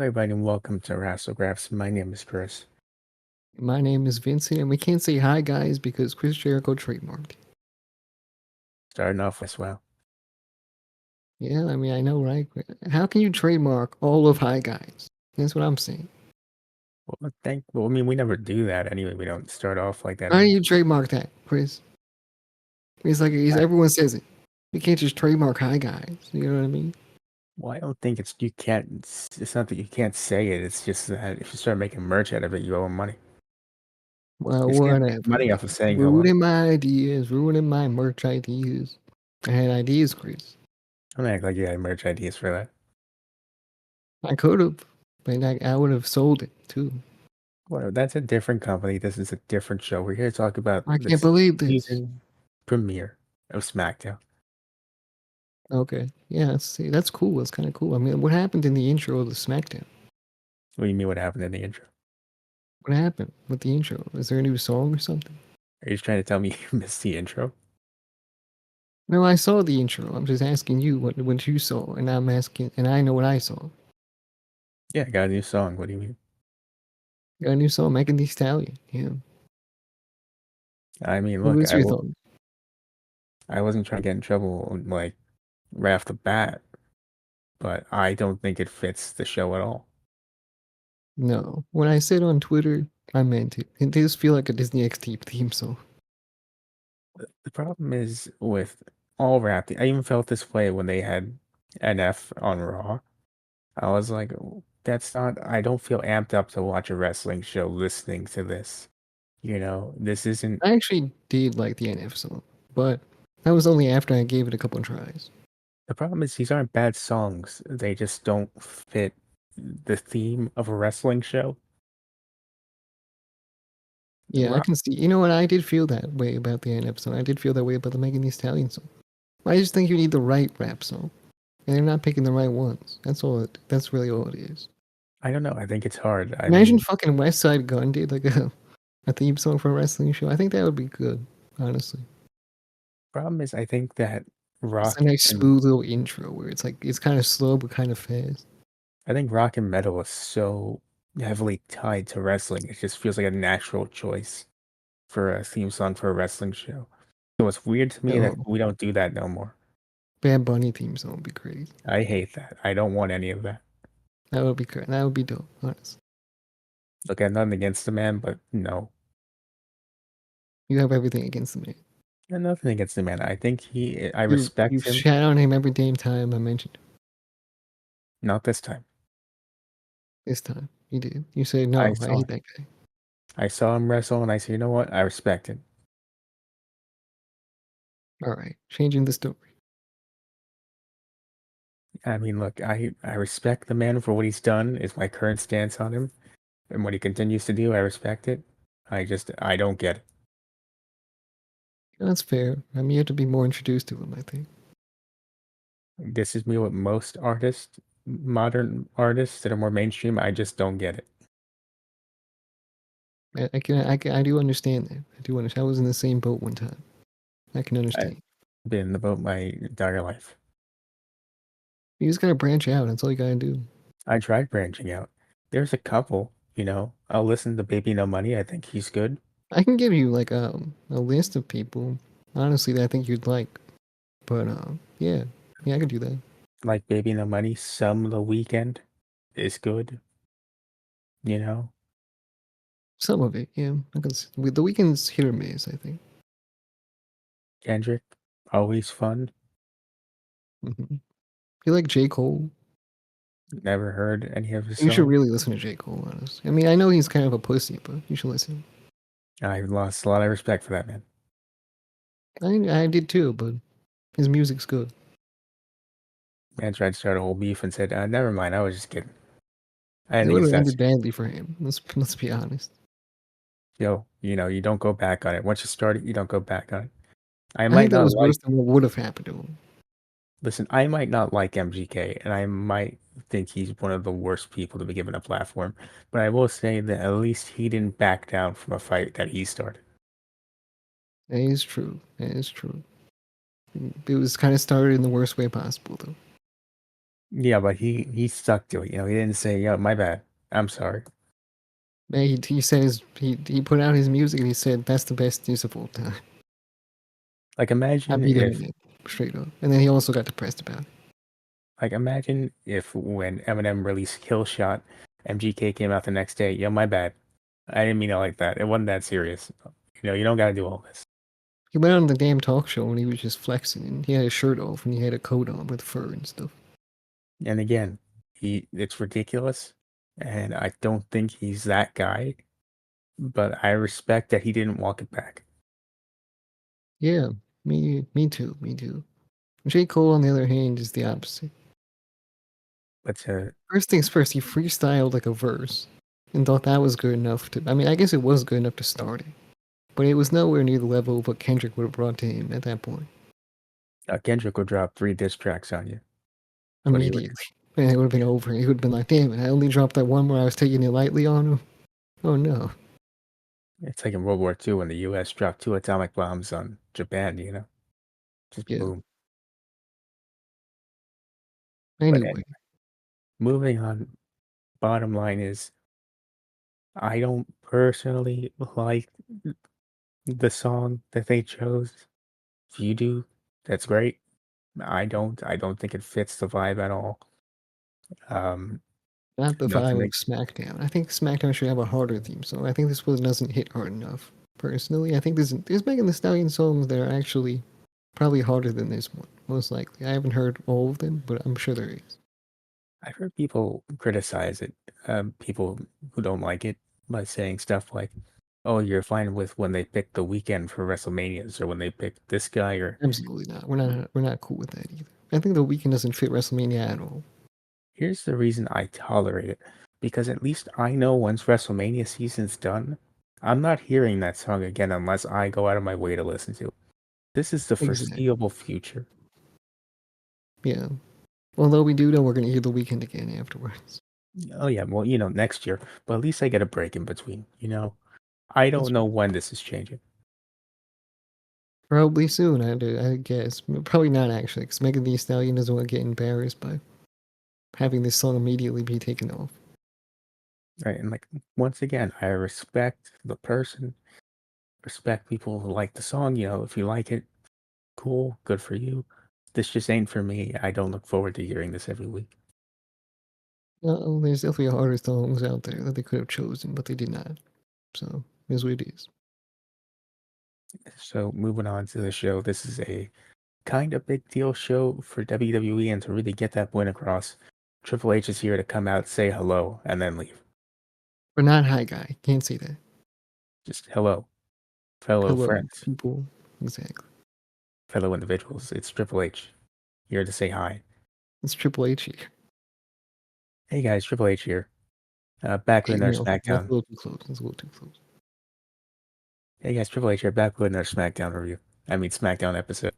Hi, everybody, and welcome to Wrassle Graps. My name is Chris. My name is Vincent, and we can't say hi, guys, because Chris Jericho trademarked. Starting off as well. Yeah, I mean, I know, right? How can you trademark all of hi, guys? That's what I'm saying. Well, I mean, we never do that anyway. We don't start off like that How do anyway. you trademark that, Chris? Everyone says it. You can't just trademark hi, guys. You know what I mean? Well, I don't think you can't, it's not that you can't say it. It's just that if you start making merch out of it, you owe 'em money. Well, You can't make whatever, money man. off of saying hello. Ruining my ideas, ruining my merch ideas. I had ideas, Chris. Don't act like you had merch ideas for that. I could have, but I would have sold it too. Whatever. That's a different company. This is a different show. We're here to talk about I can't this believe this. season premiere of SmackDown. Okay, yeah, see, that's cool. That's kind of cool. I mean, what happened in the intro of the SmackDown? What do you mean what happened in the intro? What happened with the intro? Is there a new song or something? Are you just trying to tell me you missed the intro? No, I saw the intro. I'm just asking you what you saw, and I'm asking, and I know what I saw. Yeah, I got a new song. What do you mean? Got a new song, Megan Thee Stallion. Yeah. I mean, What look, was your thought? I wasn't trying to get in trouble like right off the bat, but I don't think it fits the show at all. No, when I said on Twitter, I meant it. It does feel like a Disney XD theme song. The problem is with all rap. I even felt this way when they had NF on Raw. I was like, that's not. I don't feel amped up to watch a wrestling show listening to this. This isn't. I actually did like the NF song, but that was only after I gave it a couple of tries. The problem is these aren't bad songs. They just don't fit the theme of a wrestling show. Yeah, I Rock, can see. You know what? I did feel that way about the NF song. I did feel that way about the Megan Thee Stallion song. I just think you need the right rap song, and they're not picking the right ones. That's all. That's really all it is. I don't know. I think it's hard. I Imagine mean, fucking West Side Gun did like a theme song for a wrestling show. I think that would be good, honestly. problem is I think that It's a rock nice and smooth little intro where it's like it's kind of slow but kind of fast. I think rock and metal is so heavily tied to wrestling. It just feels like a natural choice for a theme song for a wrestling show. So it's weird to me that Oh, we don't do that no more. Bad Bunny theme song would be crazy. I hate that. I don't want any of that. That would be good. That would be dope, honestly. Look, I have nothing against the man, but no. You have everything against the man. I have nothing against the man. I think I You respect him. shout on him every damn time I mentioned him. Not this time. This time. You did. You said I no, I saw hate that guy. I saw him wrestle and I said, you know what? I respect him. Alright. Changing the story. I mean, look, I respect the man for what he's done, is my current stance on him. And what he continues to do, I respect it. I don't get it. That's fair. I mean you have to be more introduced to him, I think. This is me with most artists, modern artists that are more mainstream. I just don't get it. I do understand that. I do understand. I was in the same boat one time. I can I've understand. been in the boat my entire life. You just gotta branch out. That's all you gotta do. I tried branching out. There's a couple, I'll listen to Baby No Money. I think he's good. I can give you like a list of people, honestly, that I think you'd like. But yeah, I could do that. Like Baby No Money. Some The Weekend is good, you know. Some of it, yeah. With the weekend's hit or miss, I think. Kendrick, always fun. You like J Cole? Never heard any of his You should songs. really listen to J Cole, honestly. I mean, I know he's kind of a pussy, but you should listen. I've lost a lot of respect for that man. I did too, but his music's good. Man tried to start a whole beef and said, never mind, I was just kidding. I It didn't think would it's have that ended serious. badly for him. Let's be honest. Yo, you don't go back on it. Once you start it, you don't go back on it. I I might think that not was like, worse than what would have happened to him. listen, I might not like MGK, and I might think he's one of the worst people to be given a platform, but I will say that at least he didn't back down from a fight that he started. That is true. That is true. It was kind of started in the worst way possible, though. Yeah, but he stuck to it. You know, he didn't say, "Yo, my bad. I'm sorry." Man, he said he put out his music and he said that's the best news of all time. Like I imagine beat if Eminem straight up, and then he also got depressed about it. imagine if when Eminem released Kill Shot, MGK came out the next day. Yo, my bad. I didn't mean it like that. It wasn't that serious. You know, you don't gotta do all this. He went on the damn talk show and he was just flexing, and he had his shirt off and he had a coat on with fur and stuff. And again, it's ridiculous, and I don't think he's that guy. But I respect that he didn't walk it back. Yeah, me too, me too. J. Cole, on the other hand, is the opposite. But to First things first, he freestyled like a verse and thought that was good enough to. I mean, I guess it was good enough to start it, but it was nowhere near the level of what Kendrick would have brought to him at that point. Kendrick would drop 3 diss tracks on you. What do you? Immediately. And it would have been over. He would have been like, damn it, I only dropped that one where I was taking it lightly on him. Oh no. It's like in World War II when the U.S. dropped 2 atomic bombs on Japan. You know, just Yeah. boom. But Anyway, anyway, moving on. Bottom line is, I don't personally like the song that they chose. If you do, that's great. I don't. I don't think it fits the vibe at all. Um, not the Nothing. vibe of SmackDown. I think SmackDown should have a harder theme song. I think this one doesn't hit hard enough. Personally, I think there's Megan Thee Stallion songs that are actually probably harder than this one. Most likely. I haven't heard all of them, but I'm sure there is. I've heard people criticize it, people who don't like it, by saying stuff like, "Oh, you're fine with when they pick the weekend for WrestleManias, or when they pick this guy." Or Absolutely not. We're not cool with that either. I think the weekend doesn't fit WrestleMania at all. here's the reason I tolerate it, because at least I know once WrestleMania season's done, I'm not hearing that song again unless I go out of my way to listen to it. This is the Exactly. foreseeable future. Yeah. Although we do know we're gonna hear the weekend again afterwards. Oh yeah, well, next year, but at least I get a break in between. I That's don't know when this is changing. probably soon, I guess. Probably not actually, because Megan Thee Stallion doesn't want to get embarrassed by having this song immediately be taken off. Right. And like once again, I respect the person, respect people who like the song. If you like it, cool, good for you. This just ain't for me. I don't look forward to hearing this every week. There's definitely harder songs out there that they could have chosen, but they did not. So, here's what it is. So moving on to the show, this is a kind of big deal show for WWE, and to really get that point across, Triple H is here to come out, say hello, and then leave. We're not high guy. Can't say that. Just hello, fellow Hello, friends, people. Exactly. fellow individuals. It's Triple H here to say hi. It's Triple H here. Hey guys, Triple H here. Back with Hey, another no, that's a SmackDown. little too close. That's a little too close. Hey guys, Triple H here, back with another SmackDown review. I mean, SmackDown episode.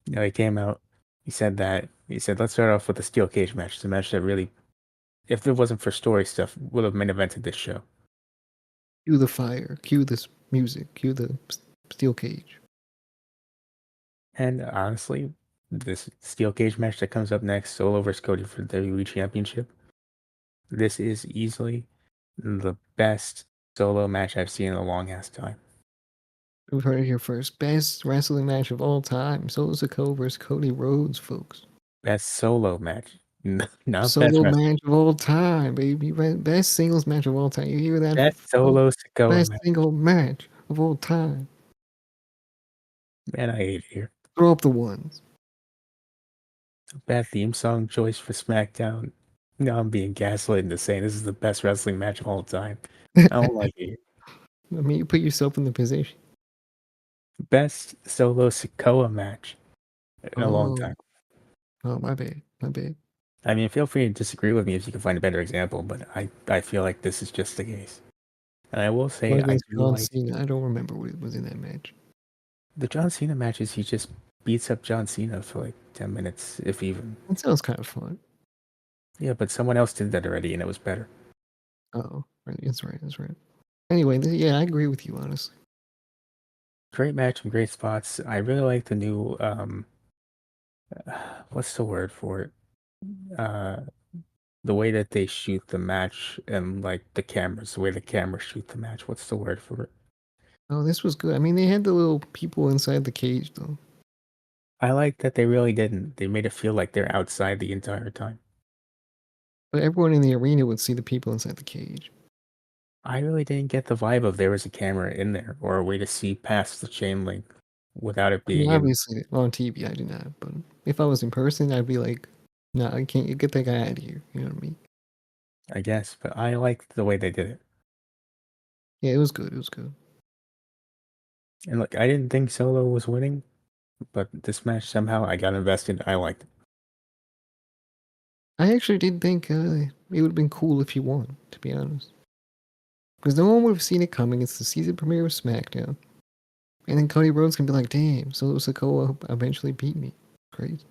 He came out. He said, let's start off with the steel cage match. It's a match that really, if it wasn't for story stuff, would have main evented this show. Cue the fire. Cue this music. Cue the steel cage. And honestly, this steel cage match that comes up next, Solo versus Cody for the WWE Championship, this is easily the best solo match I've seen in a long ass time. We've heard it here first. Best wrestling match of all time. Solo Sikoa versus Cody Rhodes, folks. Best solo match, not best Solo wrestling. match of all time, baby. Best singles match of all time. You hear that? Best Folks? solo Sikoa Best match. single match of all time. Man, I hate it here. Throw up the ones. Bad theme song choice for SmackDown. No, I'm being gaslit into saying this is the best wrestling match of all time. I don't like it. I mean, you put yourself in the position. Best solo Sikoa match in a long Oh, time. oh, my bad, my bad. I mean, feel free to disagree with me if you can find a better example, but I feel like this is just the case. And I will say, One I against do John like Cena. I don't remember what was in that match. the John Cena matches. He just beats up John Cena for like 10 minutes, if even. That sounds kind of fun. Yeah, but someone else did that already, and it was better. Oh, right, that's right, that's right. Anyway, yeah, I agree with you, honestly. Great match and great spots. I really like the new, what's the word for it? uh, the way that they shoot the match and like the cameras, the way the cameras shoot the match. What's the word for it? Oh, this was good. I mean, they had the little people inside the cage though. I like that they really didn't. They made it feel like they're outside the entire time. But everyone in the arena would see the people inside the cage. I really didn't get the vibe of there was a camera in there or a way to see past the chain link without it I mean, being in. obviously on TV I did not, but if I was in person, I'd be like, "No, I can't get that guy out of here." You know what I mean? I guess, but I liked the way they did it. Yeah, it was good. It was good. And look, I didn't think Solo was winning, but this match somehow I got invested. I liked it. I actually did think it would have been cool if he won, to be honest, because no one would have seen it coming. It's the season premiere of SmackDown, and then Cody Rhodes can be like, "Damn, Solo Sikoa eventually beat me." Crazy.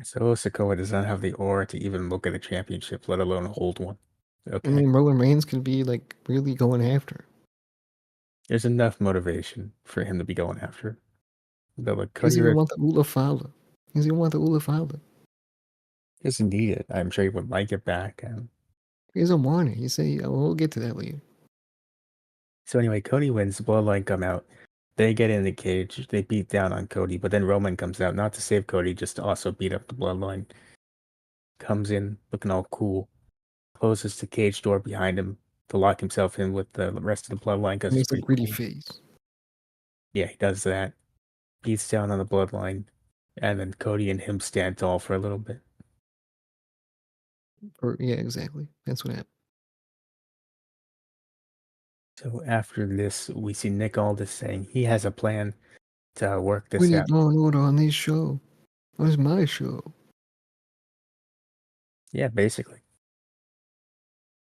Solo Sikoa does not have the aura to even look at a championship, let alone hold one. And Okay. then Roman Reigns could be like really going after him. There's enough motivation for him to be going after it. But like He doesn't Cody even Rhodes want the Ula Fala. He doesn't even want the Ula Fala. doesn't need it. I'm sure he would like it back. He doesn't want it. He say, oh, "We'll get to that later." So anyway, Cody wins. The Bloodline come out. They get in the cage. They beat down on Cody, but then Roman comes out, not to save Cody, just to also beat up the Bloodline. Comes in looking all cool. Closes the cage door behind him to lock himself in with the rest of the Bloodline because it's Makes a pretty gritty cool. face. Yeah, he does that. Beats down on the Bloodline. And then Cody and him stand tall for a little bit. Or yeah, exactly. That's what happened. So after this, we see Nick Aldis saying he has a plan to work We this need out. Law and Order on this show. Where's my show? Yeah, basically.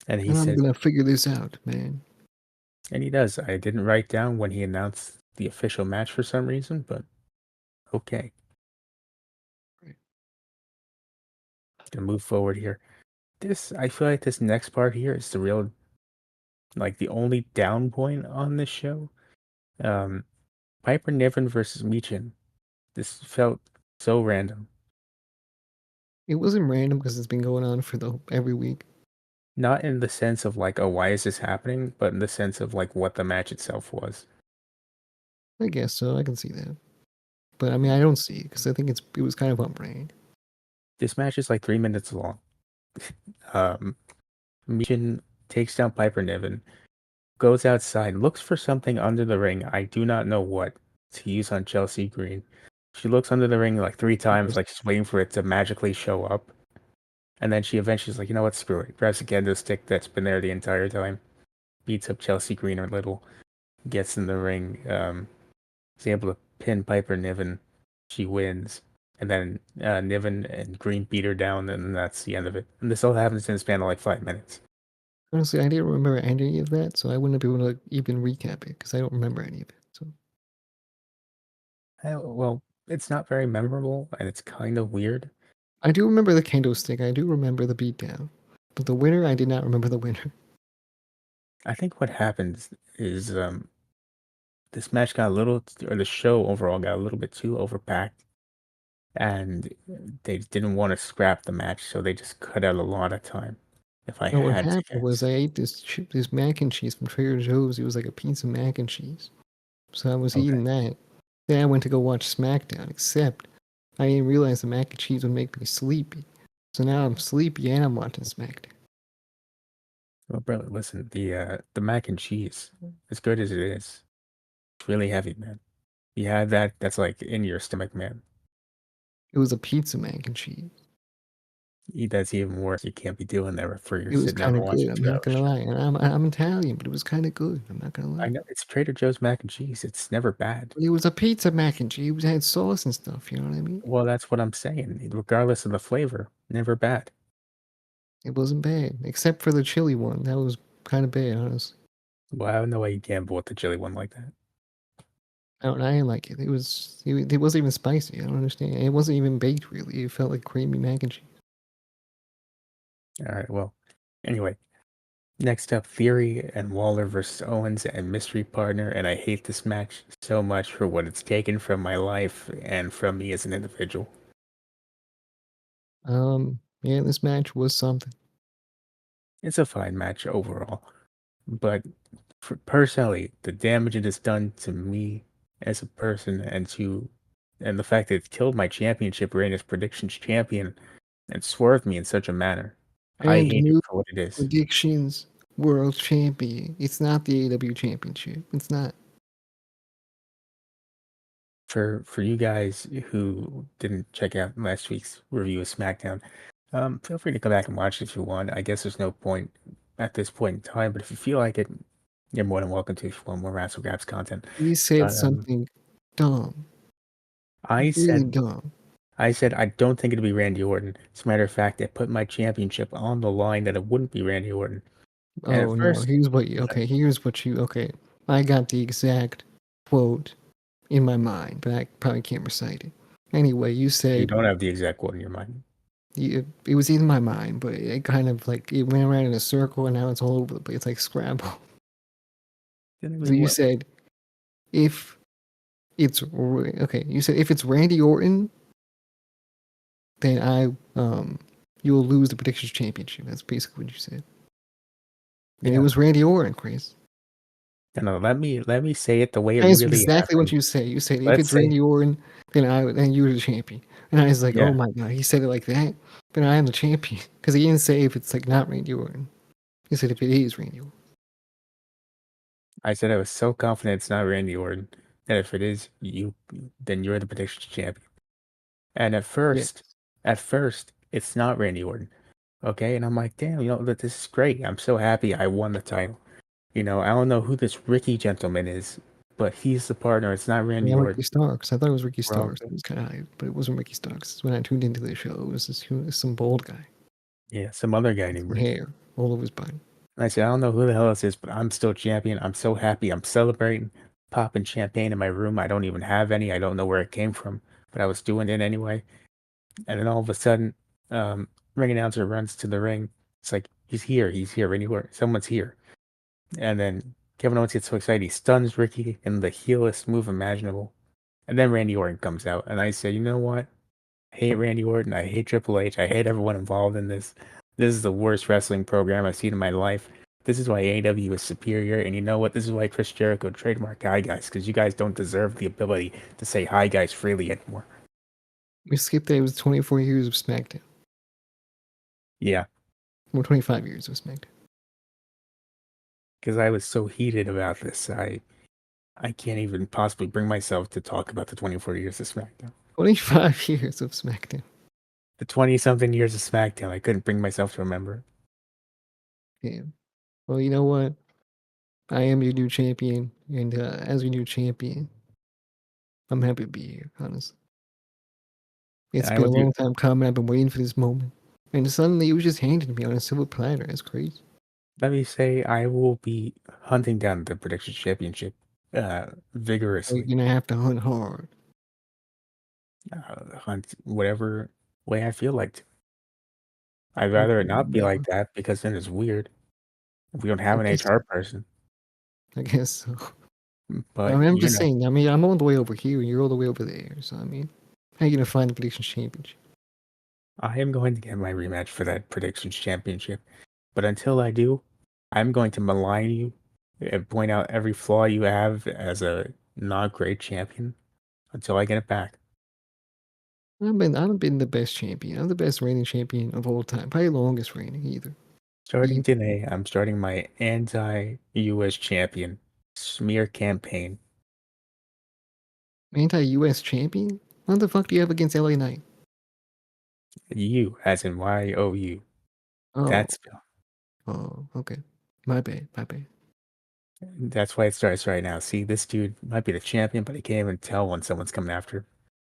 And he And I'm says, gonna figure this out, man. and he does. I didn't write down when he announced the official match for some reason, but okay. Right. Gonna move forward here. I feel like this next part here is the real, like the only down point on this show. Um, Piper Niven versus Michin. This felt so random. It wasn't random because it's been going on for the every week. Not in the sense of like, oh, why is this happening? But in the sense of like what the match itself was. I guess so. I can see that. But I mean, I don't see it because I think it was kind of on brand. This match is like 3 minutes long. Um, Michin takes down Piper Niven, goes outside, looks for something under the ring. I do not know what to use on Chelsea Green. She looks under the ring like 3 times, like she's waiting for it to magically show up. And then she eventually is like, you know what, screw it. Grabs a kendo stick that's been there the entire time. Beats up Chelsea Green a little. Gets in the ring. Is able to pin Piper Niven. She wins. And then Niven and Green beat her down, and that's the end of it. And this all happens in a span of like 5 minutes. Honestly, I didn't remember any of that, so I wouldn't be able to even recap it because I don't remember any of it. So Well, it's not very memorable, and it's kind of weird. I do remember the kendo stick. I do remember the beatdown, but the winner, I did not remember the winner. I think what happens is this match got a little, or the show overall got a little bit too overpacked, and they didn't want to scrap the match, so they just cut out a lot of time. If I No, what had to happened was guess. I ate this mac and cheese from Trader Joe's. It was like a piece of mac and cheese, so I was Okay. eating that. Then I went to go watch SmackDown, except I didn't realize the mac and cheese would make me sleepy. So now I'm sleepy and I'm watching SmackDown. Well, brother, listen, the mac and cheese, as good as it is, it's really heavy, man. You had that, that's like in your stomach, man. It was a pizza mac and cheese. That's even worse. You can't be doing that for you're It was sitting down kind and of good. watching I'm not 2 hours gonna straight. lie, and I'm Italian, but it was kind of good. I'm not gonna I lie. know it's Trader Joe's mac and cheese. It's never bad. But it was a pizza mac and cheese. It had sauce and stuff. You know what I mean? Well, that's what I'm saying. Regardless of the flavor, never bad. It wasn't bad, except for the chili one. That was kind of bad, honestly. Well, I don't know why you gamble with the chili one like that. I didn't like it. It wasn't even spicy. I don't understand. It wasn't even baked really. It felt like creamy mac and cheese. All right, well, anyway, next up, Theory and Waller versus Owens and Mystery Partner, and I hate this match so much for what it's taken from my life and from me as an individual. Yeah, this match was something. It's a fine match overall, but personally, the damage it has done to me as a person and the fact that it killed my championship reign as predictions champion and swerved me in such a manner. I And hate it new for what it is. predictions world champion. It's not the AW championship. It's not. For you guys who didn't check out last week's review of SmackDown, feel free to come back and watch it if you want. I guess there's no point at this point in time, but if you feel like it, you're more than welcome to if you want more Wrassle Graps content. He said But something dumb. I Really said dumb. I said I don't think it'd be Randy Orton. As a matter of fact, I put my championship on the line that it wouldn't be Randy Orton. And at Oh no, first, here's what you okay. I got the exact quote in my mind, but I probably can't recite it. Anyway, you you said don't have the exact quote in your mind. it was in my mind, but it kind of like it went around in a circle and now it's all over the place. It's like Scrabble. Then it was So you what? said if okay, you said if it's Randy Orton, then you'll lose the predictions championship. That's basically what you said. And it Yeah. was Randy Orton, Chris. No, let me say it the way it That's really exactly what happened. you said. You said if Let's it's say, Randy Orton, then you're the champion. And I was like, yeah. oh my god, he said it like that. Then I am the champion because he didn't say if it's like not Randy Orton. He said if it is Randy Orton. I said I was so confident it's not Randy Orton that if it is you, then you're the predictions champion. And Yeah, at first, it's not Randy Orton. Okay, and I'm like, damn, that this is great. I'm so happy I won the title. I don't know who this Ricky gentleman is, but he's the partner. It's not yeah, Randy Ricky Orton. Starks. I thought it was Ricky We're all Starks. good. It was kind of hype, but it wasn't Ricky Starks. When I tuned into the show, it was some bald guy Yeah, some other guy with named some Ricky. hair all over his body. And I said, I don't know who the hell this is, but I'm still champion. I'm so happy. I'm celebrating, popping champagne in my room. I don't even have any. I don't know where it came from, but I was doing it anyway. And then all of a sudden, ring announcer runs to the ring. It's like, he's here. He's here. Randy Orton. Someone's here. And then Kevin Owens gets so excited. He stuns Ricky in the heelest move imaginable. And then Randy Orton comes out. And I say, you know what? I hate Randy Orton. I hate Triple H. I hate everyone involved in this. This is the worst wrestling program I've seen in my life. This is why AEW is superior. And you know what? This is why Chris Jericho trademarked Hi Guys, because you guys don't deserve the ability to say Hi Guys freely anymore. We skipped that. It was 24 years of SmackDown. Yeah, Well, 25 years of SmackDown. because I was so heated about this. I can't even possibly bring myself to talk about the 24 years of SmackDown. 25 years of SmackDown. The 20 something years of SmackDown. I couldn't bring myself to remember. Damn. Well, you know what? I am your new champion, and as your new champion, I'm happy to be here. Honestly, it's I been a was long time coming. I've been waiting for this moment, and suddenly it was just handed to me on a silver platter. It's crazy. Let me say I will be hunting down the prediction championship Like, vigorously. you're gonna have to hunt hard. Hunt whatever way I feel like to. I'd rather it Okay, not be like whatever. that because then it's weird. We don't have I an guess. HR person, I guess so. I but mean, I'm just saying. I mean, I'm all the way over here, and you're all the way over there. So I mean, how you gonna find the predictions championship? I am going to get my rematch for that predictions championship. But until I do, I'm going to malign you and point out every flaw you have as a not great champion until I get it back. I've been the best champion. I'm the best reigning champion of all time. Probably longest reigning either. Starting You today, I'm starting my anti-US champion smear campaign. anti-US champion? What the fuck do you have against LA Knight? You, as in YOU. Oh, That's oh, okay. My bad, my bad. that's why it starts right now. See, this dude might be the champion, but he can't even tell when someone's coming after him.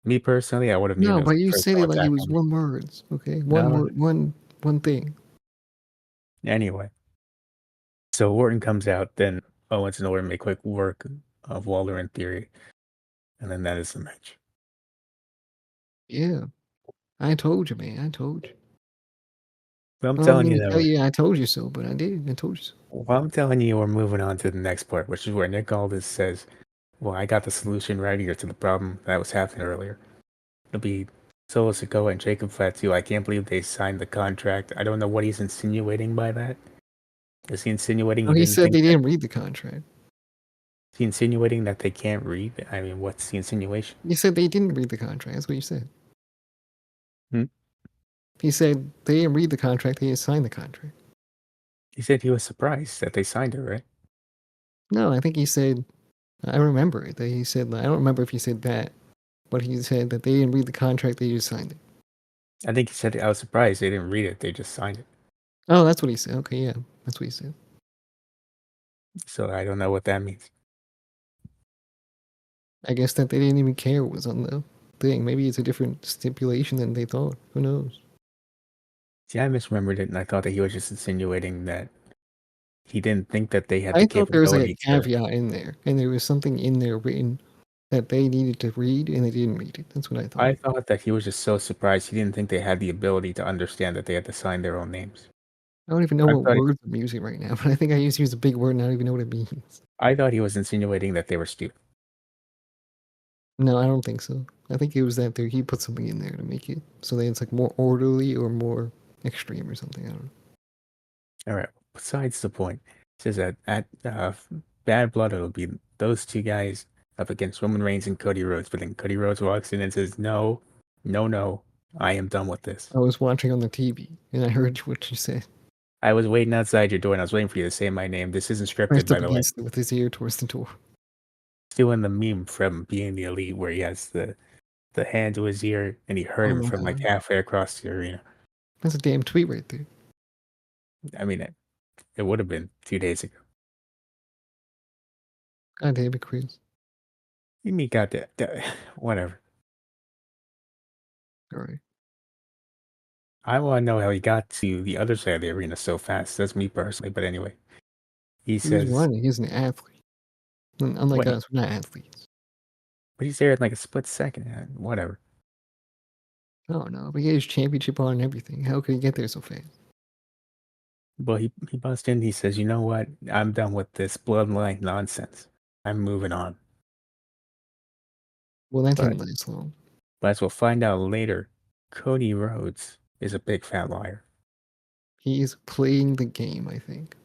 Me personally, I would have known No, it was but the you first said to it like it attack was on me. one words. Okay, one No, word, one thing. anyway. So Orton comes out, then Owens and Orton make quick work of Waller in theory, and then that is the match. Yeah, I told you, man. I told you. But I'm I don't telling mean you to that tell you I told you so, but I did. I told you so. we're moving on to the next part, which is where Nick Aldis says, "Well, I got the solution right here to the problem that was happening earlier." It'll be Solo Sikoa and Jacob Fatu. I can't believe they signed the contract. I don't know what he's insinuating by that. Is he insinuating Oh, he he didn't said think they that? didn't read the contract. Is he insinuating that they can't read? I mean, what's the insinuation? He said they didn't read the contract. That's what he said. Hmm? He said they didn't read the contract. They didn't sign the contract. He said he was surprised that they signed it, right? No, I think he said. I remember it. That he said. I don't remember if he said that, but he said that they didn't read the contract. They just signed it. I think he said I was surprised they didn't read it. They just signed it. Oh, that's what he said. Okay, yeah, that's what he said. So I don't know what that means. I guess that they didn't even care what was on the thing. Maybe it's a different stipulation than they thought. Who knows? See, I misremembered it, and I thought that he was just insinuating that he didn't think that they had the I thought there was like a capability to. caveat in there, and there was something in there written that they needed to read, and they didn't read it. That's what I thought. I thought that he was just so surprised he didn't think they had the ability to understand that they had to sign their own names. I don't even know I what thought words I'm using right now, but I think I just used a big word and I don't even know what it means. I thought he was insinuating that they were stupid. No, I don't think so. I think it was that there he put something in there to make it so that it's like more orderly or more extreme or something. I don't know. All right. Besides the point, it says that at Bad Blood it'll be those two guys up against Roman Reigns and Cody Rhodes, but then Cody Rhodes walks in and says, "No, no, no, I am done with this." I was watching on the TV and I heard what you said. I was waiting outside your door and I was waiting for you to say my name. This isn't scripted, Pressed by up the way. against it with his ear towards the door. Doing the meme from Being the Elite where he has the hand to his ear and he heard Oh him my from like god. halfway across the arena. That's a damn tweet right there. I mean, it would have been 2 days ago. God damn it, Chris. You mean got that whatever. Alright. I want to know how he got to the other side of the arena so fast. That's me personally, but anyway, he He was says, running, he's an athlete. Unlike "What?" us, we're not athletes. But he's there in like a split second. Whatever. Oh no, but he had his championship on and everything. How could he get there so fast? But he busts in. He says, "You know what? I'm done with this bloodline nonsense. I'm moving on." Well, that But didn't last long. as we'll find out later, Cody Rhodes is a big fat liar. He's playing the game, I think.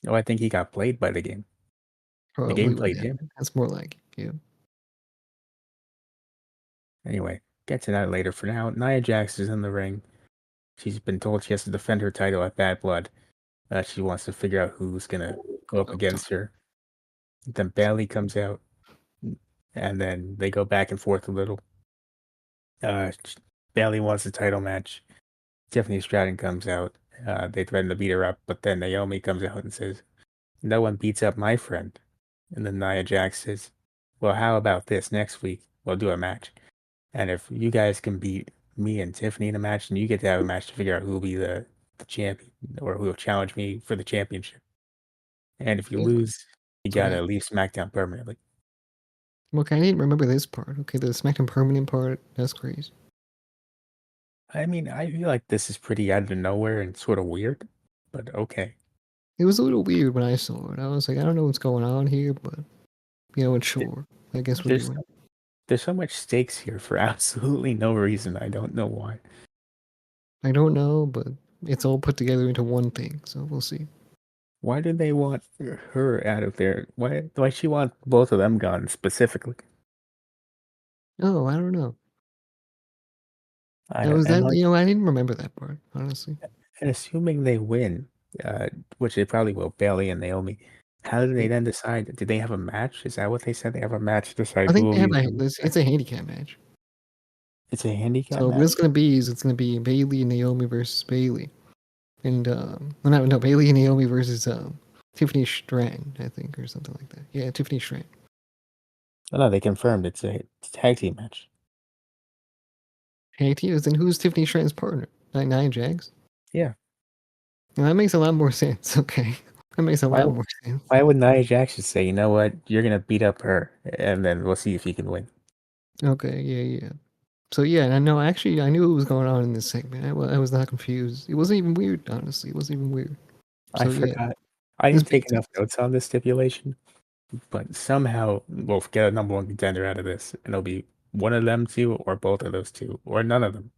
Oh, I think he got played by the game. The Probably game what played him. happened. That's more like it, yeah. Anyway, get to that later. For now, Nia Jax is in the ring. She's been told she has to defend her title at Bad Blood. She wants to figure out who's gonna go up Oh, against her. Then Bailey comes out, and then they go back and forth a little. Uh, Bailey wants the title match. Tiffany Stratton comes out. They threaten to beat her up, but then Naomi comes out and says, "No one beats up my friend." And then Nia Jax says, "Well, how about this? Next week we'll do a match, and if you guys can beat me and Tiffany in a match, then you get to have a match to figure out who will be the champion or who will challenge me for the championship. And if you yeah, lose, you that's what gotta happened. leave SmackDown permanently." Okay, I didn't remember this part. Okay, the SmackDown permanent part, that's crazy. I mean, I feel like this is pretty out of nowhere and sort of weird, but okay. It was a little weird when I saw it. I was like, I don't know what's going on here, but you know, it's Th- sure. I guess we're There's doing it. there's so much stakes here for absolutely no reason. I don't know why. I don't know, but it's all put together into one thing, so we'll see. Why do they want her out of there? Why she want both of them gone specifically? Oh, I don't know. I That don't was and that like you know, I didn't remember that part, honestly. and assuming they win, which they probably will, Bailey and Naomi. How do they Yeah. then decide? Did they have a match? Is that what they said? They have a match to decide I who think will they be have the a champion? it's a handicap match. It's a handicap So what it's match. gonna be is it's gonna be Bailey and Naomi versus Bailey. And well, no, Bailey and Naomi versus Tiffany Stratton, I think, or something like that. Yeah, Tiffany Stratton. Oh, no, they confirmed it's a tag team match. Hey, Tia's, then who's Tiffany Stratton's partner? Nine Jags? Yeah. Now that makes a lot more sense. Okay, that makes a Why lot more sense. why would Nia Jax just say, you know what, you're gonna beat up her, and then we'll see if you can win? Okay, yeah, yeah. So yeah, and I know actually I knew what was going on in this segment. I was not confused. It wasn't even weird, honestly. It wasn't even weird. I So yeah, forgot. I this didn't makes take enough sense. notes on this stipulation, but somehow we'll get a number one contender out of this, and it'll be one of them two or both of those two or none of them.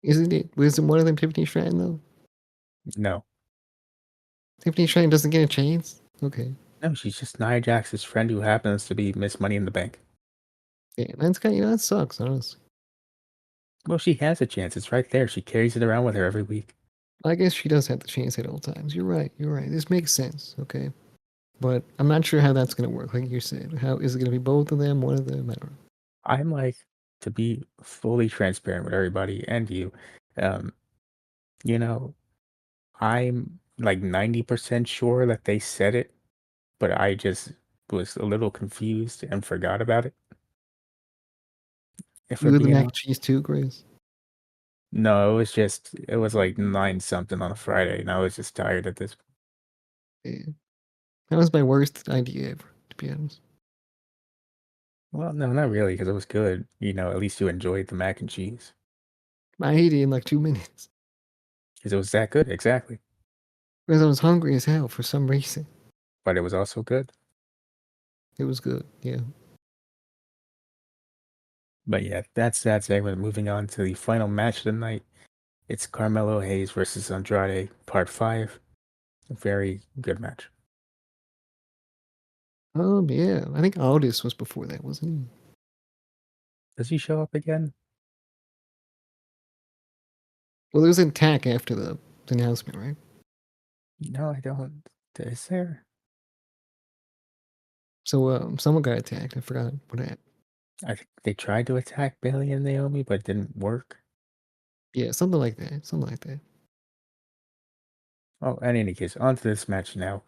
Isn't one of them Tiffany Stratton though? No, Tiffany Stratton doesn't get a chance? Okay. no, she's just Nia Jax's friend who happens to be Miss Money in the Bank. Yeah, that's kind of, that sucks, honestly. Well, she has a chance. It's right there. She carries it around with her every week. I guess she does have the chance at all times. You're right. You're right. This makes sense. Okay. But I'm not sure how that's going to work. Like you said, how is it going to be both of them, one of them? I don't know. I'm like, to be fully transparent with everybody and you, um, you know, I'm like 90% sure that they said it, but I just was a little confused and forgot about it. If we're You with the being mac and honest. cheese too, Grace? No, it was like 9 something on a Friday, and I was just tired at this. Yeah. That was my worst idea ever, to be honest. Well, no, not really, because it was good. At least you enjoyed the mac and cheese. I ate it in like 2 minutes Because it was that good, exactly. because I was hungry as hell for some reason. But it was also good. It was good. Yeah. But yeah, that's that segment. Moving on to the final match of the night. It's Carmelo Hayes versus Andrade, part 5. A very good match. Yeah. I think Aldis was before that, wasn't he? Does he show up again? Well, there was an attack after the announcement, right? No, I don't. Is there? So someone got attacked. I forgot what happened. I think they tried to attack Bailey and Naomi, but it didn't work. Yeah, something like that. Something like that. Oh, in any case, on to this match now.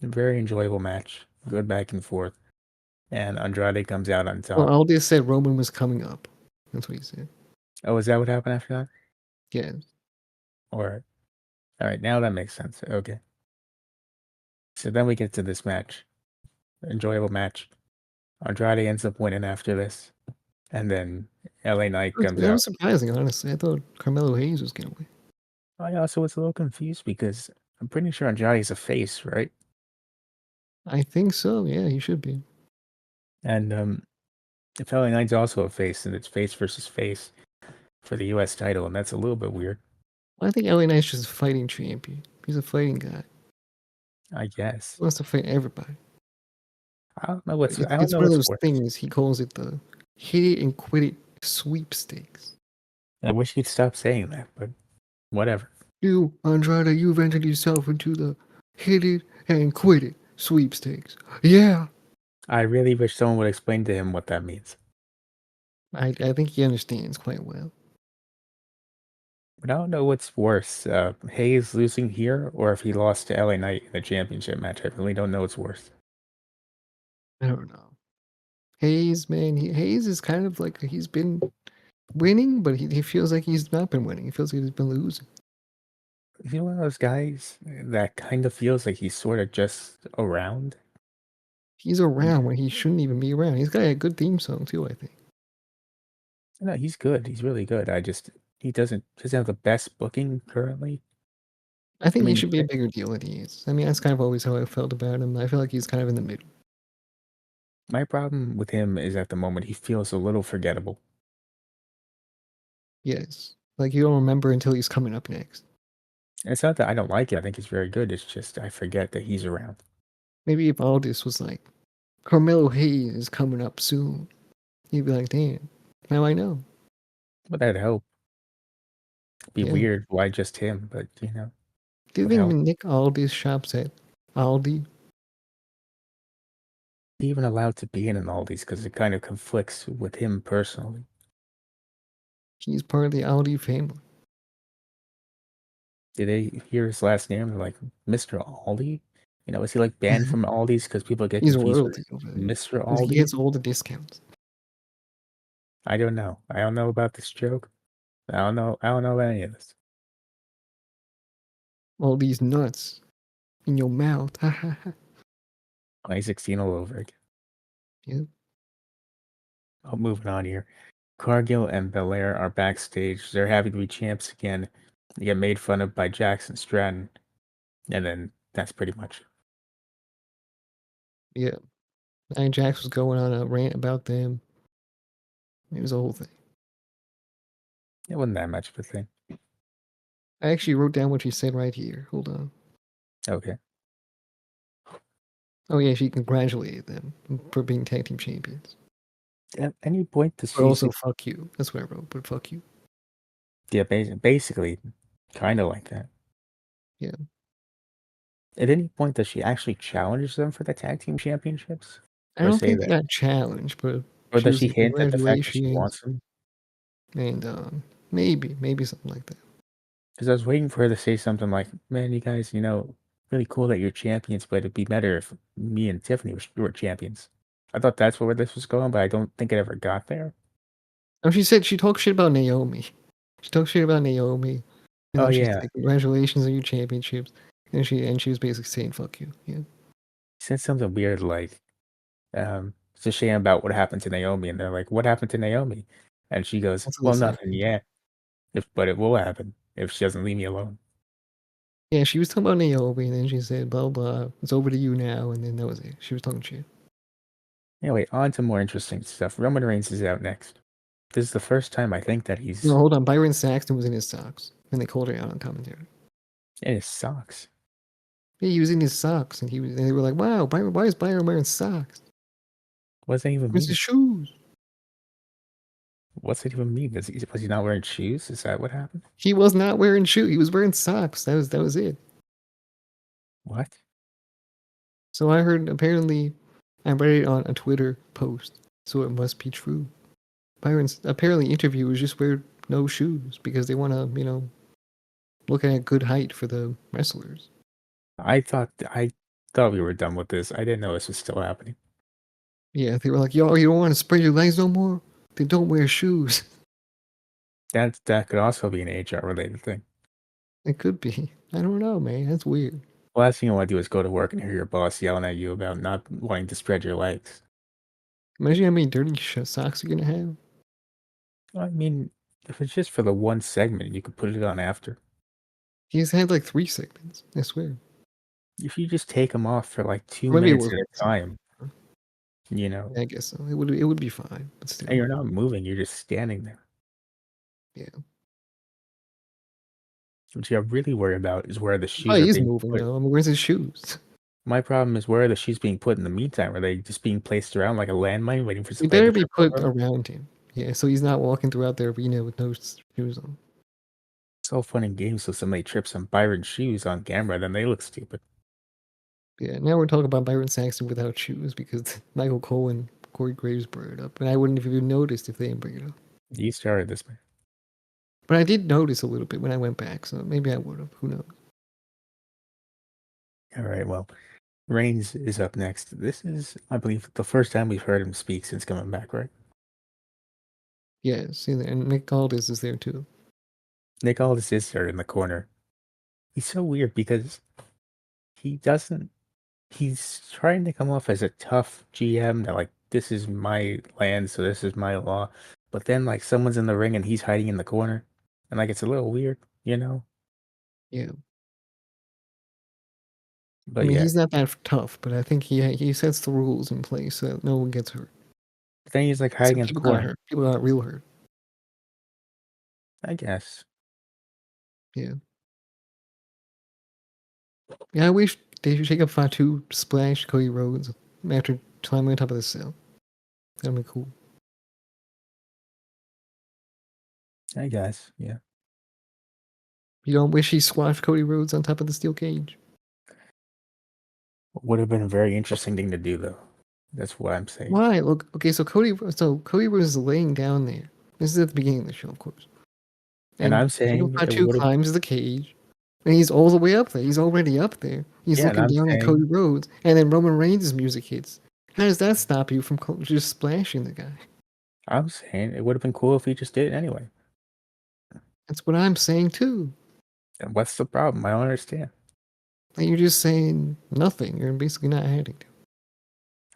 A very enjoyable match. Good back and forth. And Andrade comes out on Well, top. Aldis said Roman was coming up. That's what he said. Oh, is that what happened after that? Yeah. Or, all right, now that makes sense. Okay. So then we get to this match. Enjoyable match. Andrade ends up winning after this. And then LA Knight comes That out. was surprising, honestly. I thought Carmelo Hayes was going to win. I also was a little confused because I'm pretty sure Andrade's a face, right? I think so. Yeah, he should be. And if LA Knight's also a face, and it's face versus face for the US title, and that's a little bit weird, Well, I think LA Knight's just a fighting champion. He's a fighting guy. I guess. He wants to fight everybody. I don't It's know one of what's those worse. things. He calls it the hit it and quit it sweepstakes. I wish he'd stop saying that, but whatever. You, Andrade, you've entered yourself into the hit it and quit it sweepstakes. Yeah. I really wish someone would explain to him what that means. I think he understands quite well. But I don't know what's worse, Hayes losing here or if he lost to LA Knight in the championship match. I really don't know what's worse. I don't know. Hayes, man, Hayes is kind of like he's been winning, but he feels like he's not been winning. He feels like he's been losing. Is he one of those guys that kind of feels like he's sort of just around? He's around when he shouldn't even be around. He's got a good theme song too, I think. No, he's good. He's really good. He doesn't have the best booking currently. I I think he mean, should be a bigger deal than he is. I mean, that's kind of always how I felt about him. I feel like he's kind of in the middle. my problem with him is at the moment he feels a little forgettable. Yes. Like you don't remember until he's coming up next. It's not that I don't like it. I think he's very good. It's just I forget that he's around. Maybe if Aldis was like, Carmelo Hayes is coming up soon, he'd be like, damn, now I know. But that'd help. Be Yeah. weird. Why just him? But Do you would think help. Nick Aldis shops at Aldi? He even allowed to be in an Aldi's because it kind of conflicts with him personally. He's part of the Aldi family. Did they hear his last name? They're like, Mr. Aldi? Is he like banned from Aldi's because people get He's confused with royalty over there. Mr. He Aldi? gets all the discounts. I don't know. I don't know about this joke. I don't know. I don't know about any of this. All these nuts in your mouth. Ha ha ha. 2016 all over again. Yep. Oh, moving on here. Cargill and Belair are backstage. They're happy to be champs again. They get made fun of by Jackson Stratton. And then that's pretty much it. Yeah. And Jax was going on a rant about them. It was a whole thing. It wasn't that much of a thing. I actually wrote down what she said right here. Hold on. Okay. Oh yeah, she congratulated them for being tag team champions. At any point does But she also, say, fuck you. That's what I wrote. But fuck you. yeah, basically, kind of like that. Yeah. At any point does she actually challenge them for the tag team championships? I Or don't say think they that? got challenged, but Or she does was she like, hint at the fact that she congratulations. wants them? And maybe something like that. Because I was waiting for her to say something like, "Man, you guys, really cool that you're champions, but it'd be better if me and Tiffany were champions." I thought that's where this was going, but I don't think it ever got there. Oh, she said she talked shit about Naomi. She talked shit about Naomi, and Oh then she yeah, said, "Congratulations on your championships." And she was basically saying, "Fuck you." Yeah, he said something weird like, "It's a shame about what happened to Naomi," and they're like, "What happened to Naomi?" And she goes, that's what they "Well, said. nothing yet, but it will happen if she doesn't leave me alone." Yeah, she was talking about Naomi, and then she said, "Blah blah, it's over to you now," and then that was it. She was talking shit. Anyway, on to more interesting stuff. Roman Reigns is out next. This is the first time I think that No, he's hold on. Byron Saxton was in his socks, and they called her out on commentary. in his socks. Yeah, he was in his socks, and they were like, "Wow, Byron, why is Byron wearing socks? What does that even Where's his mean? shoes?" What's it even mean? Was he not wearing shoes? Is that what happened? He was not wearing shoes. He was wearing socks. That was it. What? So I heard apparently I read it on a Twitter post, so it must be true. Byron's apparently interviewers just wear no shoes because they want to, look at a good height for the wrestlers. I thought we were done with this. I didn't know this was still happening. Yeah, they were like, "Yo, you don't want to spread your legs no more? Then don't wear shoes." That could also be an HR related thing. It could be. I don't know, man. That's weird. The last thing you want to do is go to work and hear your boss yelling at you about not wanting to spread your legs. Imagine how many dirty socks you're gonna have. I mean, if it's just for the one segment, you could put it on after. He's had like 3 segments. I swear. If you just take them off for like two Maybe it minutes was at a one time, segment. you know, I guess so. It would be fine, but and still, you're not moving, you're just standing there. yeah. What you really worry about is where the Oh, shoes are he is being moving put. though. I mean, where's his shoes? My problem is where are the shoes being put in the meantime? Are they just being placed around like a landmine, waiting for They somebody to better be trip put over 'em? around him. Yeah, so he's not walking throughout the arena with no shoes on. It's all fun and games till somebody trips on Byron's shoes on camera, then they look stupid. Yeah, now we're talking about Byron Saxton without shoes because Michael Cole and Corey Graves brought it up, and I wouldn't have even noticed if they didn't bring it up. You started this, man. But I did notice a little bit when I went back, so maybe I would have. Who knows? All right, well, Reigns is up next. This is, I believe, the first time we've heard him speak since coming back, right? Yeah, see, and Nick Aldis is there too. Nick Aldis is there in the corner. He's so weird because he doesn't, he's trying to come off as a tough GM that, like, this is my land, so this is my law. But then, like, someone's in the ring and he's hiding in the corner. And, like, it's a little weird, you know? Yeah, I But mean yeah, he's not that tough, but I think he sets the rules in place so that no one gets hurt. but then he's, like, hiding Except in the people got corner. hurt. People got real hurt. I guess. Yeah. Yeah, I wish they should take up Fatu, Splash, Cody Rhodes after climbing on top of the cell. That'd be cool. I guess. Yeah. You don't wish he squashed Cody Rhodes on top of the steel cage? Would have been a very interesting thing to do, though. That's what I'm saying. Why? Look, okay, so Cody Rhodes is laying down there. This is at the beginning of the show, of course. And And I'm Jacob saying it Fatu would have, climbs the cage, and he's all the way up there. He's already up there. He's yeah, and looking I'm down at Cody saying, Rhodes, and then Roman Reigns' music hits. How does that stop you from just splashing the guy? it would have been cool if he just did it anyway. That's what I'm saying too. And what's the problem? I don't understand. Like you're just saying nothing. You're basically not adding to it.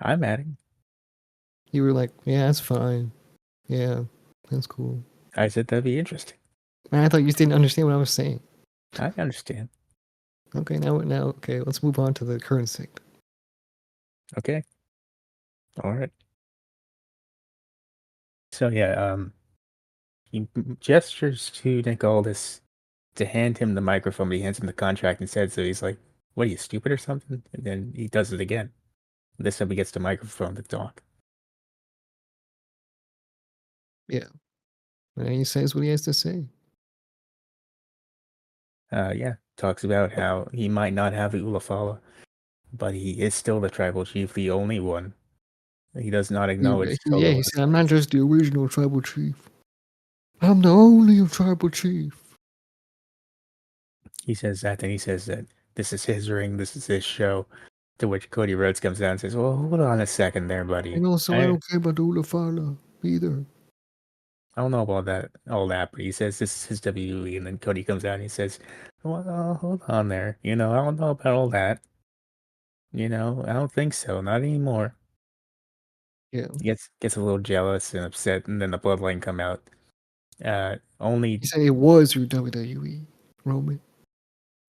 I'm adding. You were like, yeah, that's fine. Yeah, that's cool. I said that'd be interesting. And I thought you didn't understand what I was saying. I understand. Okay, okay, let's move on to the current segment. Okay. All right. So yeah, he gestures to Nick Aldis to hand him the microphone, but he hands him the contract instead. So he's like, "What are you, stupid or something?" And then he does it again. This time he gets the microphone to talk. Yeah. And he says what he has to say. Yeah, talks about how he might not have the Ulafala, but he is still the tribal chief, the only one. He does not acknowledge Yeah, Solo he as said, I'm not such. just the original tribal chief. I'm the only tribal chief. He says that, and he says that this is his ring, this is his show. To which Cody Rhodes comes down and says, "Well, hold on a second there, buddy. And also, I don't care about the Ulafala either. I don't know about that, all that," but he says this is his WWE, and then Cody comes out and he says, "Well, hold on there. I don't know about all that. I don't think so. Not anymore." Yeah. He gets a little jealous and upset, and then the bloodline come out. Only He said it was your WWE, Roman.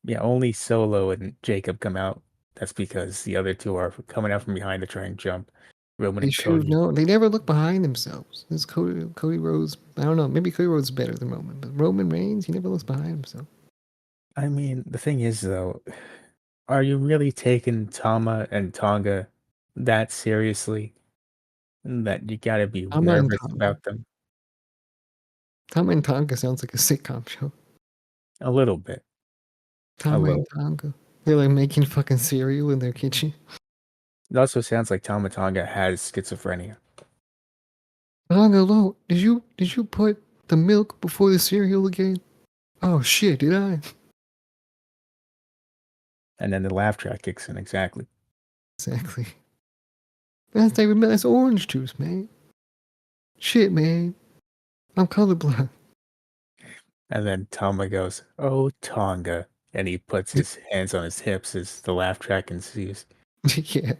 Yeah, only Solo and Jacob come out. That's because the other two are coming out from behind to try and jump Roman They and should have Cody. known. They never look behind themselves. This Cody Rhodes, I don't know. Maybe Cody Rhodes is better than Roman, but Roman Reigns, he never looks behind himself. I mean, the thing is, though, are you really taking Tama and Tonga that seriously? That you gotta be Tama and nervous Tonga. about them Tama and Tonga sounds like a sitcom show. a little bit, a Tama and little. Tonga. They're like making fucking cereal in their kitchen. It also sounds like Tama Tonga has schizophrenia. Tonga, low. Did you put the milk before the cereal again? Oh shit, did I? And then the laugh track kicks in exactly. Exactly. That's orange juice, man. Shit, man. I'm colorblind. And then Tama goes, "Oh, Tonga," and he puts his hands on his hips as the laugh track ensues. Yeah.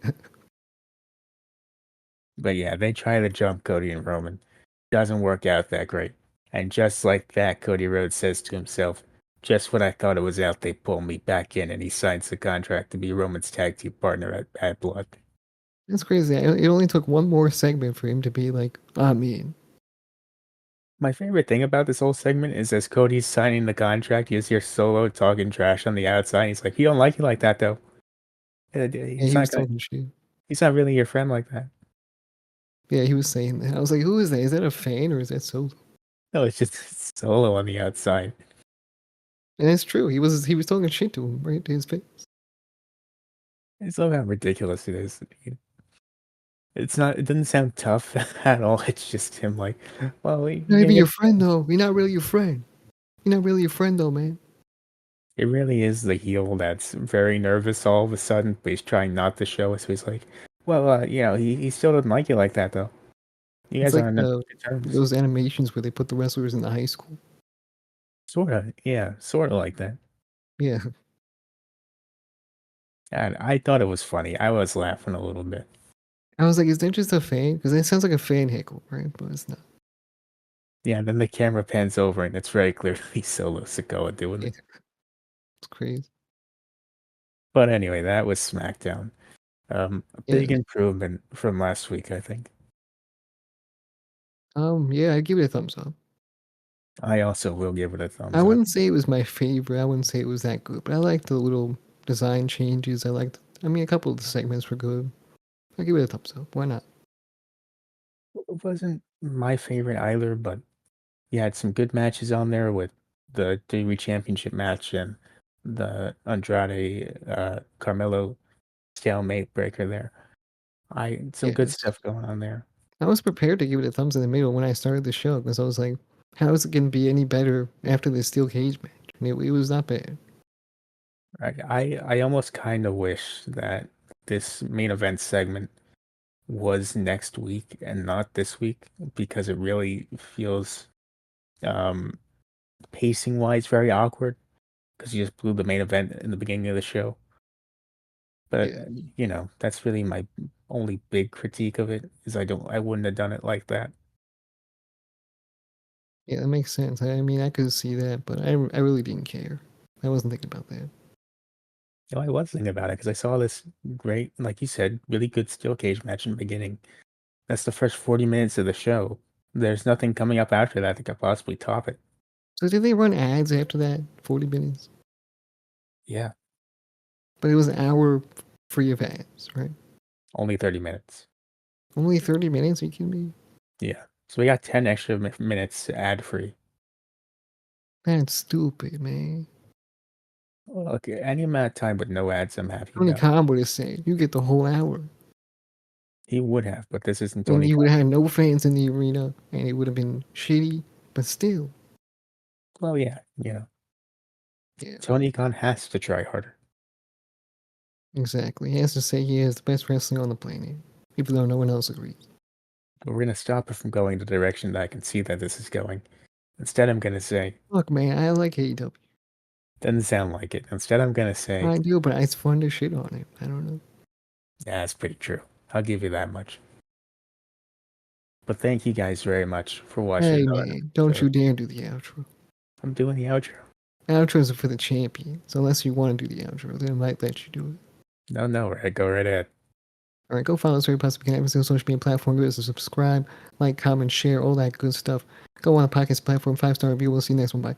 But yeah, they try to jump Cody and Roman. Doesn't work out that great. And just like that, Cody Rhodes says to himself, "Just when I thought it was out, they pull me back in," and he signs the contract to be Roman's tag team partner at Bad Blood. That's crazy. It only took one more segment for him to be like, I'm in. My favorite thing about this whole segment is as Cody's signing the contract, you just hear Solo talking trash on the outside. He's like, "He don't like you like that, though. Yeah, He's he was not gonna. talking shit. He's not really your friend like that." Yeah, he was saying that. I was like, who is that? Is that a fan or is that Solo? No, it's just Solo on the outside. And it's true. He was talking shit to him right to his face. It's so how ridiculous it is. It's not. It doesn't sound tough at all. It's just him like, "Well, Not yeah, even yeah." your friend though. You're not really your friend. You're not really your friend though, man. It really is the heel that's very nervous all of a sudden, but he's trying not to show it. So he's like, "Well, he still doesn't like you like that, though. You It's guys like aren't on good terms." those animations where they put the wrestlers in the high school. Sorta, yeah, sorta like that. Yeah. And I thought it was funny. I was laughing a little bit. I was like, is that just a fan? Because it sounds like a fan heckle, right? But it's not. Yeah, and then the camera pans over, and it's very clearly Solo Sikoa doing Yeah, it. it's crazy. But anyway, that was SmackDown. A Yeah. big improvement from last week, I think. Yeah, I'd give it a thumbs up. I also will give it a I thumbs up. wouldn't say it was my favorite. I wouldn't say it was that good, but I liked the little design changes. I mean, a couple of the segments were good. I'll give it a thumbs up. Why not? It wasn't my favorite either, but you had some good matches on there with the WWE Championship match and the Andrade Carmelo stalemate breaker there. I Some good Yes. stuff going on there. I was prepared to give it a thumbs in the middle when I started the show because I was like, how is it going to be any better after the steel cage match? And it was not bad. I almost kind of wish that this main event segment was next week and not this week because it really feels um pacing wise very awkward because you just blew the main event in the beginning of the show. But Yeah. that's really my only big critique of it is I wouldn't have done it like that. Yeah, that makes sense. I mean, I could see that, but I really didn't care. I wasn't thinking about that. I was thinking about it because I saw this great, like you said, really good steel cage match in the beginning. That's the first 40 minutes of the show. There's nothing coming up after that that could possibly top it. So did they run ads after that? 40 minutes? Yeah, But it was an hour free of ads, right? only 30 minutes. Only 30 minutes? Are you kidding me? Yeah. So we got 10 extra minutes ad free. That's stupid, man. Look, any amount of time with no ads, I'm happy Tony about. Khan would have said, you get the whole hour. He would have, but this isn't And Tony you would Khan. have had no fans in the arena, and it would have been shitty, but still. Well, yeah, Yeah, Tony Khan has to try harder. exactly. He has to say he has the best wrestling on the planet, even though no one else agrees. But we're gonna stop it from going the direction that I can see that this is going. Instead, I'm gonna say, Look, man, I like AEW. doesn't sound like it. Instead, I'm gonna say, I do, but it's fun to shit on it. I don't know. yeah, that's pretty true. I'll give you that much. But thank you guys very much for watching Hey, another man, don't you episode. dare do the outro. I'm doing the outro. Outros are for the champion, so unless you want to do the outro, then I might let you do it. No, go right ahead. All right, go follow us where you possibly can. Every single social media platform. Give us a subscribe, like, comment, share, all that good stuff. Go on a podcast platform, 5-star review. We'll see you next one. Bye.